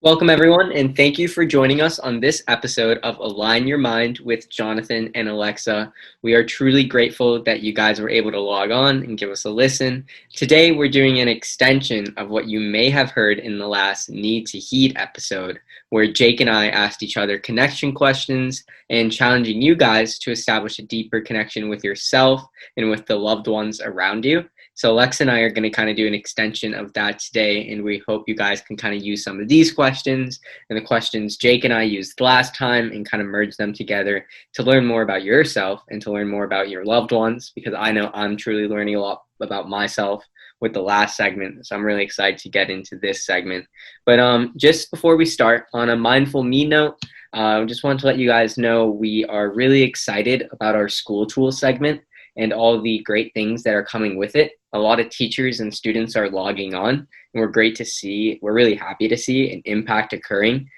Welcome, everyone, and thank you for joining us on this episode of Align Your Mind with Jonathan and Alexa. We are truly grateful that you guys were able to log on and give us a listen. Today, we're doing an extension of what you may have heard in the last Need to Heed episode, where Jake and I asked each other connection questions and challenging you guys to establish a deeper connection with yourself and with the loved ones around you. So Alexa and I are going to kind of do an extension of that today, and we hope you guys can kind of use some of these questions and the questions Jake and I used last time and kind of merge them together to learn more about yourself and to learn more about your loved ones, because I know I'm truly learning a lot about myself with the last segment. So I'm really excited to get into this segment. But just before we start, on a mindful me note, I just want to let you guys know we are really excited about our school tool segment and all the great things that are coming with it. A lot of teachers and students are logging on, and we're really happy to see an impact occurring.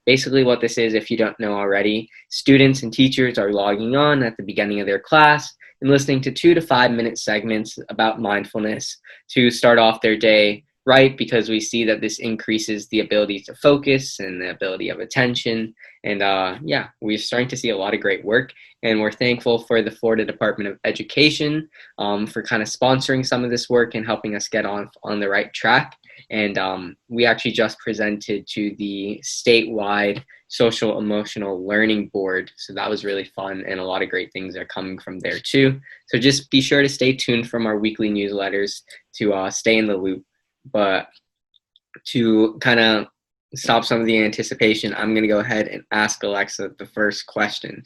Basically what this is, if you don't know already, students and teachers are logging on at the beginning of their class and listening to 2 to 5 minute segments about mindfulness to start off their day right, because we see that this increases the ability to focus and the ability of attention. And we're starting to see a lot of great work. And we're thankful for the Florida Department of Education for kind of sponsoring some of this work and helping us get on the right track. And we actually just presented to the statewide social emotional learning board. So that was really fun, and a lot of great things are coming from there too. So just be sure to stay tuned from our weekly newsletters to stay in the loop. But to kind of stop some of the anticipation, I'm going to go ahead and ask Alexa the first question.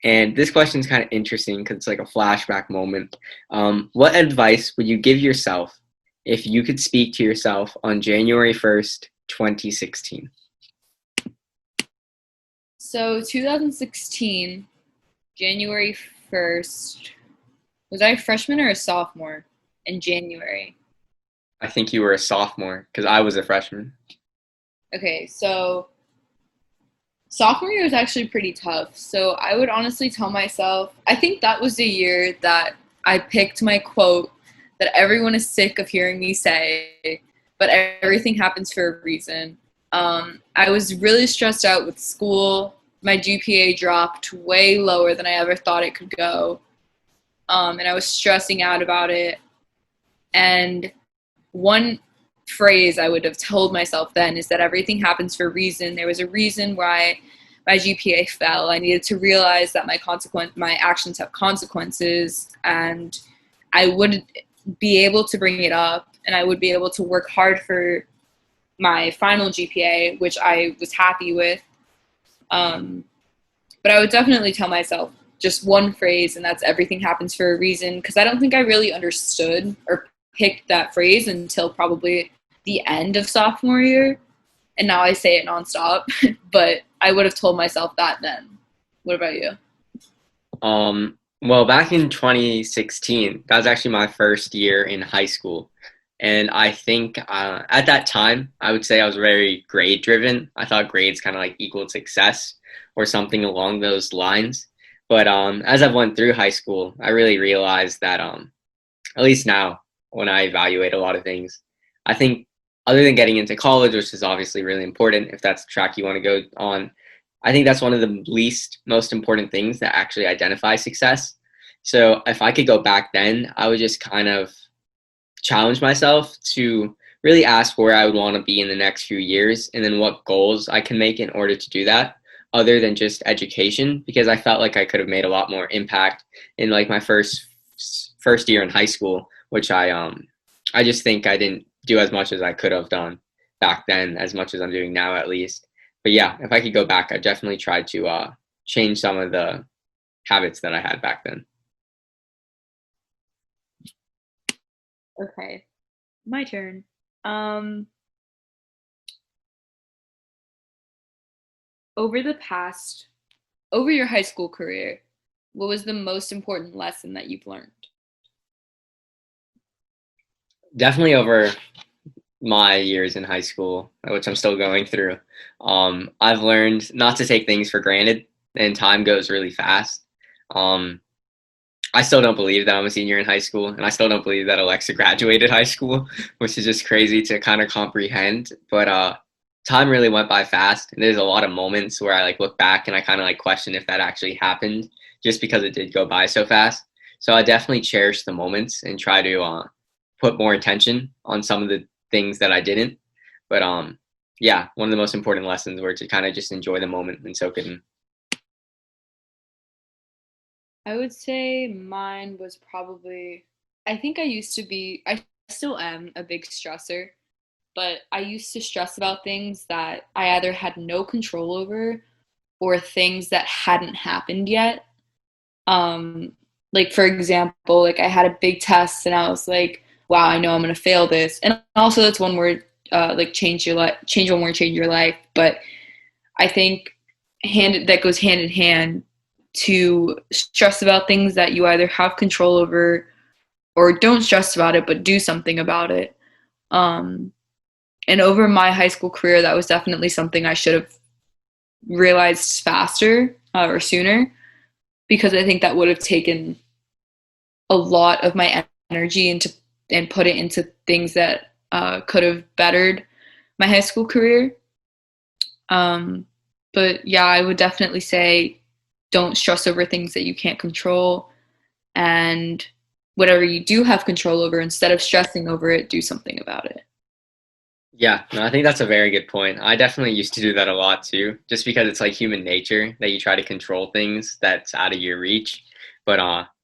And this question is kind of interesting because it's like a flashback moment. What advice would you give yourself if you could speak to yourself on January 1st, 2016? So 2016, January 1st, was I a freshman or a sophomore in January? I think you were a sophomore because I was a freshman. Okay, so sophomore year was actually pretty tough. So I would honestly tell myself, I think that was the year that I picked my quote that everyone is sick of hearing me say, but everything happens for a reason. I was really stressed out with school. My GPA dropped way lower than I ever thought it could go. And I was stressing out about it. And one phrase I would have told myself then is that everything happens for a reason. There was a reason why my GPA fell. I needed to realize that my actions have consequences, and I would be able to bring it up, and I would be able to work hard for my final GPA, which I was happy with. But I would definitely tell myself just one phrase, and that's everything happens for a reason, because I don't think I really understood or picked that phrase until probably the end of sophomore year, and now I say it nonstop. But I would have told myself that then. What about you? Well, back in 2016, that was actually my first year in high school. And I think at that time, I would say I was very grade driven. I thought grades kind of like equaled success or something along those lines. But as I went through high school, I really realized that at least now, when I evaluate a lot of things, I think other than getting into college, which is obviously really important if that's the track you want to go on, I think that's one of the most important things that actually identify success. So if I could go back then, I would just kind of challenge myself to really ask where I would want to be in the next few years, and then what goals I can make in order to do that, other than just education, because I felt like I could have made a lot more impact in like my first year in high school, which I just think I didn't do as much as I could have done back then, as much as I'm doing now at least. But yeah, if I could go back, I'd definitely try to change some of the habits that I had back then. Okay, my turn. Over your high school career, what was the most important lesson that you've learned? Definitely over my years in high school, which I'm still going through, I've learned not to take things for granted, and time goes really fast. Um, I still don't believe that I'm a senior in high school, and I still don't believe that Alexa graduated high school, which is just crazy to kind of comprehend. But time really went by fast. And there's a lot of moments where I like look back and I kind of like question if that actually happened just because it did go by so fast. So I definitely cherish the moments and try to put more attention on some of the things that I didn't. But yeah, one of the most important lessons were to kind of just enjoy the moment and soak it in. I would say mine was probably, I think I still am a big stressor, but I used to stress about things that I either had no control over or things that hadn't happened yet. Um, like for example, like I had a big test and I was like, wow, I know I'm gonna fail this. And also that's one word, like change one word, change your life. But I think that goes hand in hand to stress about things that you either have control over or don't stress about it, but do something about it. Um, and over my high school career, that was definitely something I should have realized faster or sooner, because I think that would have taken a lot of my energy into and put it into things that could have bettered my high school career. Um, but yeah, I would definitely say don't stress over things that you can't control, and whatever you do have control over, instead of stressing over it, do something about it. Yeah, no, I think that's a very good point. I definitely used to do that a lot too, just because it's like human nature that you try to control things that's out of your reach. But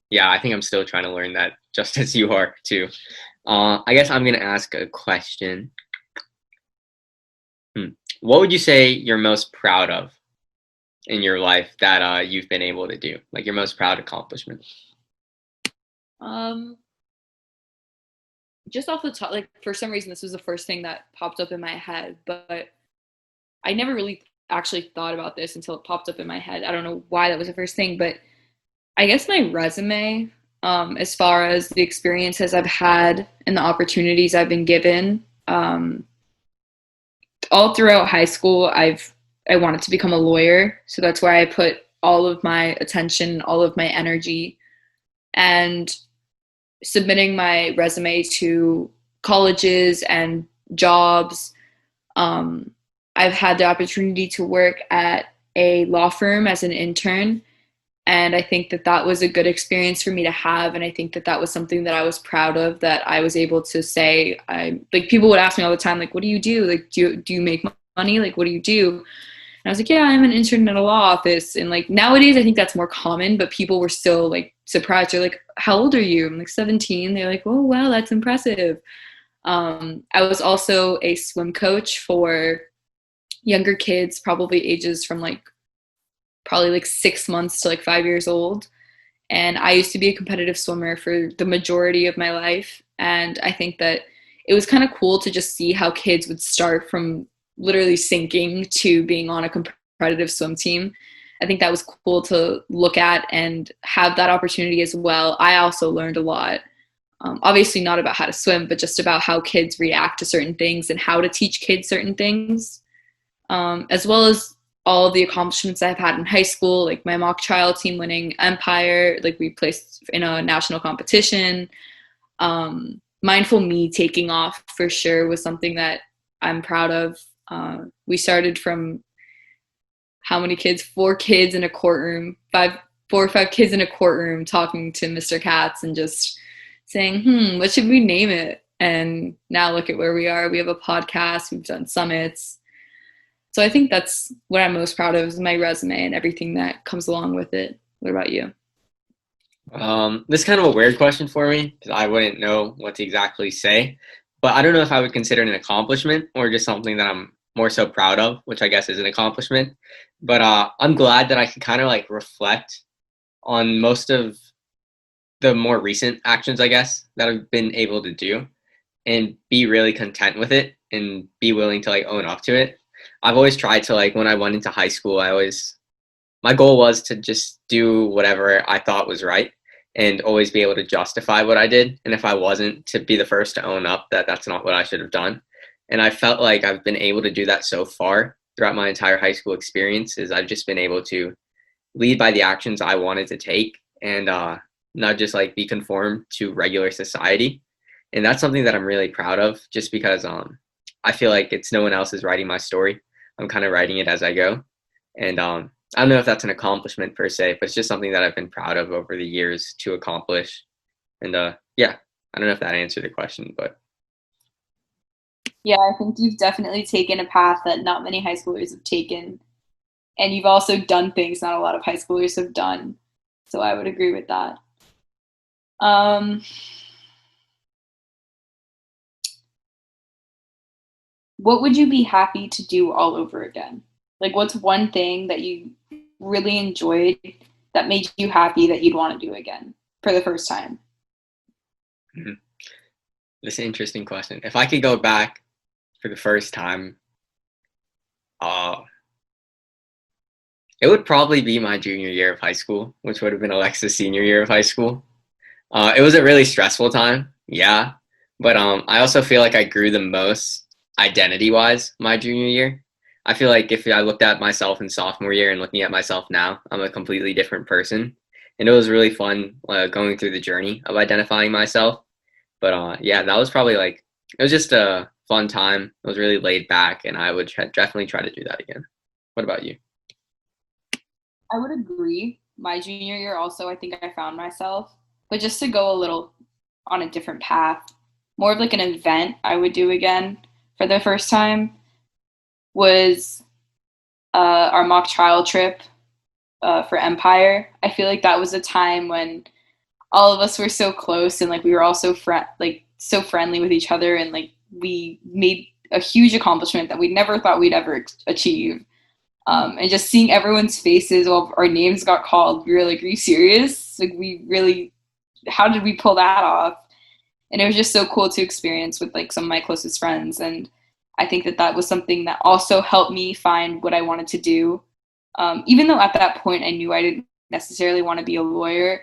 yeah, I think I'm still trying to learn that just as you are too. I guess I'm gonna ask a question. Hmm. What would you say you're most proud of in your life that you've been able to do? Like your most proud accomplishment? Um, just off the top, like for some reason, this was the first thing that popped up in my head, but I never really actually thought about this until it popped up in my head. I don't know why that was the first thing, but I guess my resume, as far as the experiences I've had and the opportunities I've been given, all throughout high school, I wanted to become a lawyer, so that's why I put all of my attention, all of my energy, and submitting my resume to colleges and jobs. Um, I've had the opportunity to work at a law firm as an intern, and I think that that was a good experience for me to have, and I think that that was something that I was proud of, that I was able to say. I like, people would ask me all the time, like, what do you do, like, do you make money, like, what do you do? And I was like, yeah, I'm an intern at a law office. And like nowadays I think that's more common, but people were still like surprised. They're like, how old are you? I'm like 17. They're like, oh wow, that's impressive. I was also a swim coach for younger kids, probably ages from like probably like 6 months to like 5 years old. And I used to be a competitive swimmer for the majority of my life. And I think that it was kind of cool to just see how kids would start from literally sinking to being on a competitive swim team. I think that was cool to look at and have that opportunity as well. I also learned a lot. Obviously, not about how to swim, but just about how kids react to certain things and how to teach kids certain things, as well as all of the accomplishments I've had in high school, like my mock trial team winning Empire, like we placed in a national competition. Mindful Me taking off for sure was something that I'm proud of. We started from how many kids? 4 kids in a courtroom, 4 or 5 kids in a courtroom talking to Mr. Katz and just saying, what should we name it? And now look at where we are. We have a podcast, we've done summits. So I think that's what I'm most proud of, is my resume and everything that comes along with it. What about you? This is kind of a weird question for me because I wouldn't know what to exactly say. But I don't know if I would consider it an accomplishment or just something that I'm more so proud of, which I guess is an accomplishment. But I'm glad that I can kind of like reflect on most of the more recent actions, I guess, that I've been able to do and be really content with it and be willing to like own up to it. I've always tried to like when I went into high school, my goal was to just do whatever I thought was right and always be able to justify what I did. And if I wasn't, to be the first to own up that that's not what I should have done. And I felt like I've been able to do that so far throughout my entire high school experience. Is I've just been able to lead by the actions I wanted to take and not just like be conformed to regular society. And that's something that I'm really proud of just because I feel like it's no one else is writing my story. I'm kind of writing it as I go. And I don't know if that's an accomplishment per se, but it's just something that I've been proud of over the years to accomplish. And yeah, I don't know if that answered the question, but Yeah, I think you've definitely taken a path that not many high schoolers have taken. And you've also done things not a lot of high schoolers have done. So I would agree with that. Um, what would you be happy to do all over again? Like, what's one thing that you really enjoyed that made you happy that you'd want to do again for the first time? mhm. This is an interesting question. If I could go back for the first time, uh, it would probably be my junior year of high school, which would have been Alexa's senior year of high school. It was a really stressful time, yeah, but I also feel like I grew the most identity-wise my junior year. I feel like if I looked at myself in sophomore year and looking at myself now, I'm a completely different person, and it was really fun going through the journey of identifying myself. But yeah, that was probably like it was just a fun time. It was really laid back, and I would definitely try to do that again. What about you? I would agree. My junior year also, I think I found myself, but just to go a little on a different path, more of like an event I would do again for the first time was our mock trial trip for Empire. I feel like that was a time when all of us were so close and like we were all so like so friendly with each other, and like we made a huge accomplishment that we never thought we'd ever achieve. And just seeing everyone's faces while our names got called, we were like, "Are you serious? Like, we really? How did we pull that off?" And it was just so cool to experience with like some of my closest friends. And I think that that was something that also helped me find what I wanted to do. Even though at that point I knew I didn't necessarily want to be a lawyer,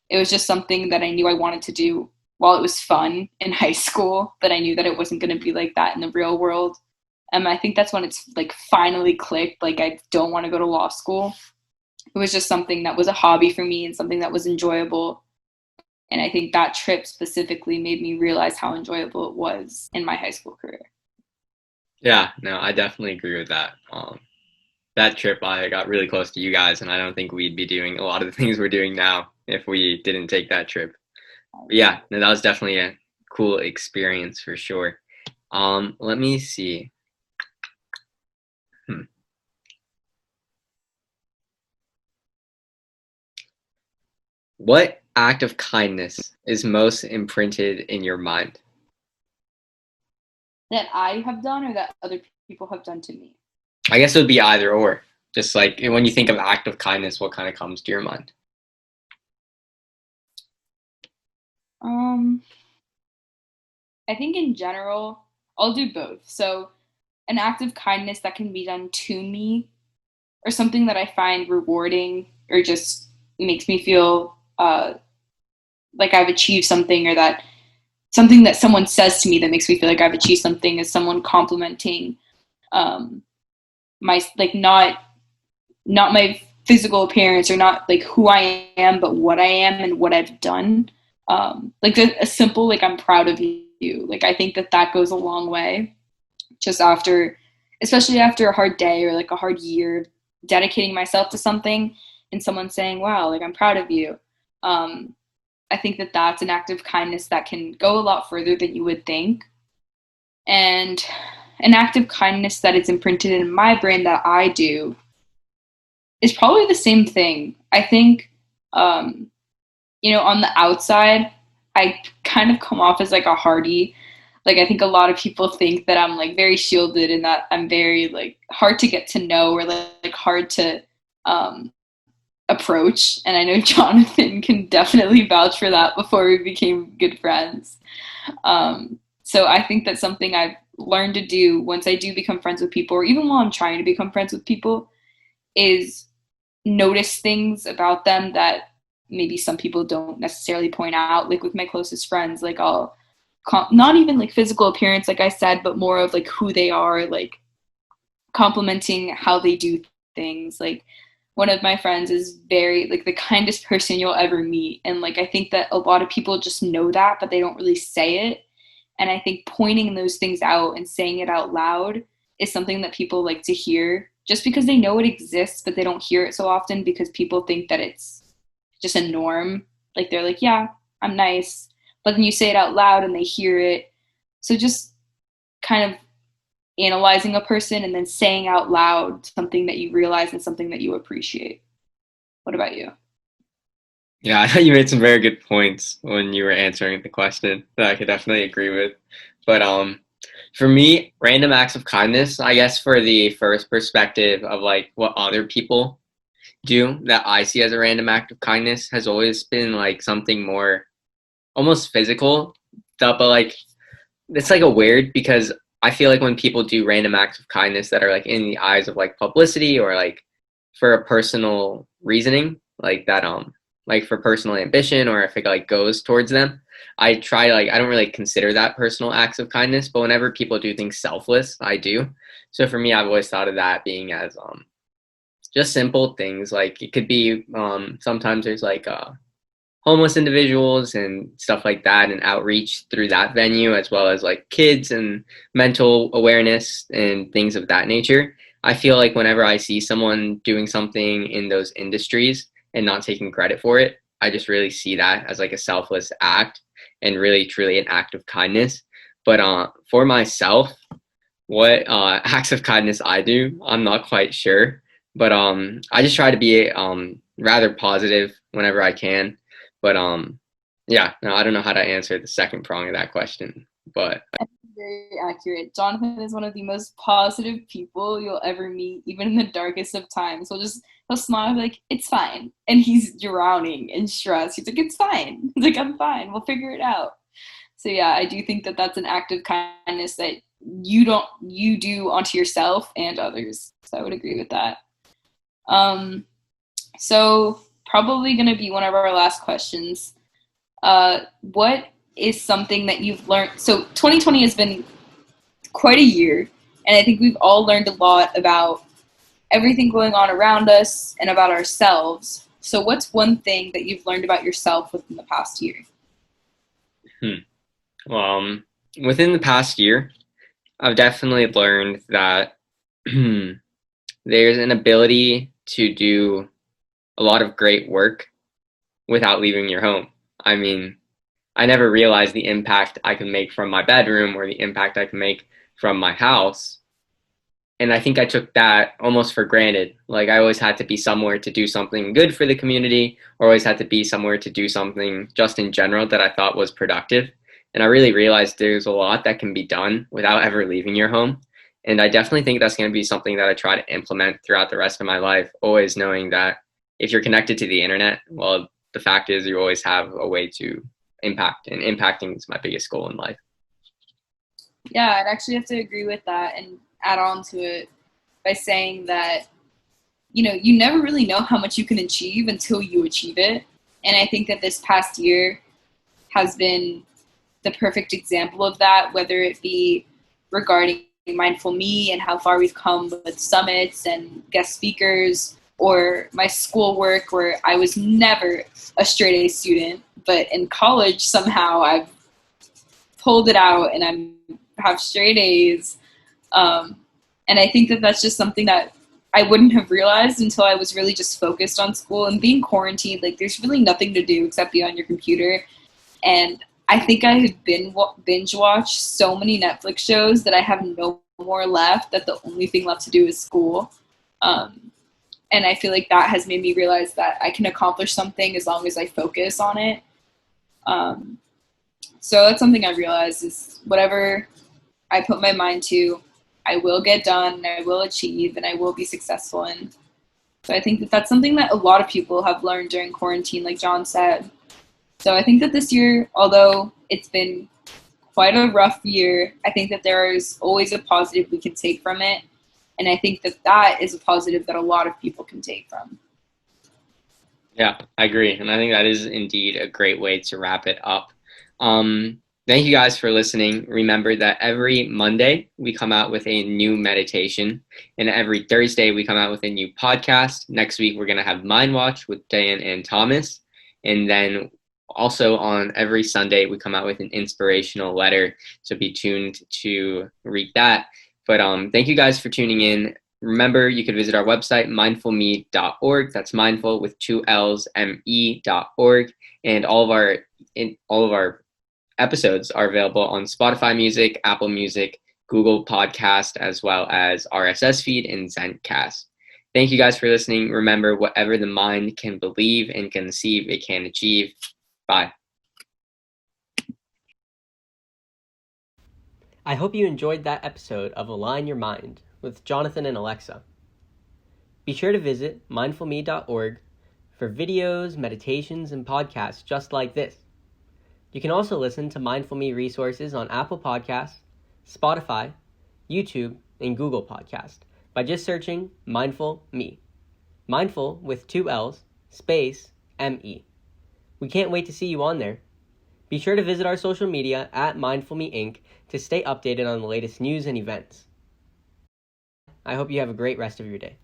it was just something that I knew I wanted to do while it was fun in high school, but I knew that it wasn't going to be like that in the real world. I think that's when it's like finally clicked. Like, I don't want to go to law school. It was just something that was a hobby for me and something that was enjoyable. And I think that trip specifically made me realize how enjoyable it was in my high school career. Yeah, no, I definitely agree with that. That trip, I got really close to you guys, and I don't think we'd be doing a lot of the things we're doing now if we didn't take that trip. But yeah, no, that was definitely a cool experience for sure. Let me see. Hmm. What act of kindness is most imprinted in your mind? That I have done or that other people have done to me. I guess it would be either or. Just like when you think of act of kindness, what kind of comes to your mind? Um, I think in general, I'll do both. So, an act of kindness that can be done to me, or something that I find rewarding, or just makes me feel like I've achieved something, or that something that someone says to me that makes me feel like I've achieved something, is someone complimenting um, my like not my physical appearance or not like who I am, but what I am and what I've done. Like a simple like I'm proud of you. Like I think that that goes a long way. Just after, especially after a hard day or like a hard year, dedicating myself to something, and someone saying, "Wow, like I'm proud of you." Um, I think that that's an act of kindness that can go a lot further than you would think. And an act of kindness that is imprinted in my brain that I do is probably the same thing. I think, um, on the outside, I kind of come off as like a hardy. Like I think a lot of people think that I'm like very shielded and that I'm very like hard to get to know, or like hard to um, approach. And I know Jonathan can definitely vouch for that before we became good friends. So I think that's something I've learned to do once I do become friends with people, or even while I'm trying to become friends with people, is notice things about them that maybe some people don't necessarily point out. Like with my closest friends, like I'll not even like physical appearance, like I said, but more of like who they are, like complimenting how they do things. Like one of my friends is very like the kindest person you'll ever meet, and like I think that a lot of people just know that, but they don't really say it. And I think pointing those things out and saying it out loud is something that people like to hear just because they know it exists, but they don't hear it so often because people think that it's just a norm. Like they're like, yeah, I'm nice. But then you say it out loud and they hear it. So just kind of analyzing a person and then saying out loud something that you realize and something that you appreciate. What about you? Yeah, I thought you made some very good points when you were answering the question that I could definitely agree with. But for me, random acts of kindness, I guess for the first perspective of like what other people do that I see as a random act of kindness has always been like something more almost physical. But like it's like a weird because I feel like when people do random acts of kindness that are like in the eyes of like publicity or like for a personal reasoning, like that like for personal ambition or if it like goes towards them, I try like I don't really consider that personal acts of kindness, but whenever people do things selfless, I do. So for me, I've always thought of that being as just simple things. Like it could be sometimes there's like homeless individuals and stuff like that and outreach through that venue as well as like kids and mental awareness and things of that nature. I feel like whenever I see someone doing something in those industries and not taking credit for it, I just really see that as like a selfless act and really truly an act of kindness. But for myself, what acts of kindness I do, I'm not quite sure. But I just try to be rather positive whenever I can. But yeah, no, I don't know how to answer the second prong of that question. But Very accurate. Jonathan is one of the most positive people you'll ever meet, even in the darkest of times. He'll smile like, it's fine. And he's drowning in stress. He's like, it's fine. He's like, I'm fine. We'll figure it out. So yeah, I do think that that's an act of kindness that you do onto yourself and others. So I would agree with that. So probably going to be one of our last questions. What is something that you've learned? So 2020 has been quite a year, and I think we've all learned a lot about everything going on around us and about ourselves. So what's one thing that you've learned about yourself within the past year? Well, within the past year, I've definitely learned that there's an ability to do a lot of great work without leaving your home. I mean, I never realized the impact I can make from my bedroom or the impact I can make from my house. And I think I took that almost for granted. Like I always had to be somewhere to do something good for the community, or always had to be somewhere to do something just in general that I thought was productive. And I really realized there's a lot that can be done without ever leaving your home. And I definitely think that's going to be something that I try to implement throughout the rest of my life, always knowing that if you're connected to the internet, well, the fact is you always have a way to impact, and impacting is my biggest goal in life. Yeah, I'd actually have to agree with that and add on to it by saying that, you never really know how much you can achieve until you achieve it. And I think that this past year has been the perfect example of that, whether it be regarding Mindful Me and how far we've come with summits and guest speakers, or my schoolwork where I was never a straight A student, but in college somehow I've pulled it out and have straight A's. And I think that that's just something that I wouldn't have realized until I was really just focused on school and being quarantined. Like there's really nothing to do except be on your computer. And I think I had binge watched so many Netflix shows that I have no more left, that the only thing left to do is school. And I feel like that has made me realize that I can accomplish something as long as I focus on it. So that's something I realized is whatever I put my mind to, I will get done, and I will achieve, and I will be successful in. So I think that that's something that a lot of people have learned during quarantine, like John said. So I think that this year, although it's been quite a rough year, I think that there is always a positive we can take from it. And I think that that is a positive that a lot of people can take from. Yeah, I agree. And I think that is indeed a great way to wrap it up. Thank you guys for listening. Remember that every Monday we come out with a new meditation, and every Thursday we come out with a new podcast. Next week we're going to have Mind Watch with Dan and Thomas. And then Also, on every Sunday, we come out with an inspirational letter, so be tuned to read that. But thank you guys for tuning in. Remember, you can visit our website, mindfulme.org. That's mindful with 2 L's, me.org. And all of our episodes are available on Spotify Music, Apple Music, Google Podcast, as well as RSS feed and Zencast. Thank you guys for listening. Remember, whatever the mind can believe and conceive, it can achieve. Bye. I hope you enjoyed that episode of Align Your Mind with Jonathan and Alexa. Be sure to visit mindfulme.org for videos, meditations, and podcasts just like this. You can also listen to Mindful Me resources on Apple Podcasts, Spotify, YouTube, and Google Podcast by just searching Mindful Me. Mindful with 2 L's, space, M-E. We can't wait to see you on there. Be sure to visit our social media at MindfulMe Inc. to stay updated on the latest news and events. I hope you have a great rest of your day.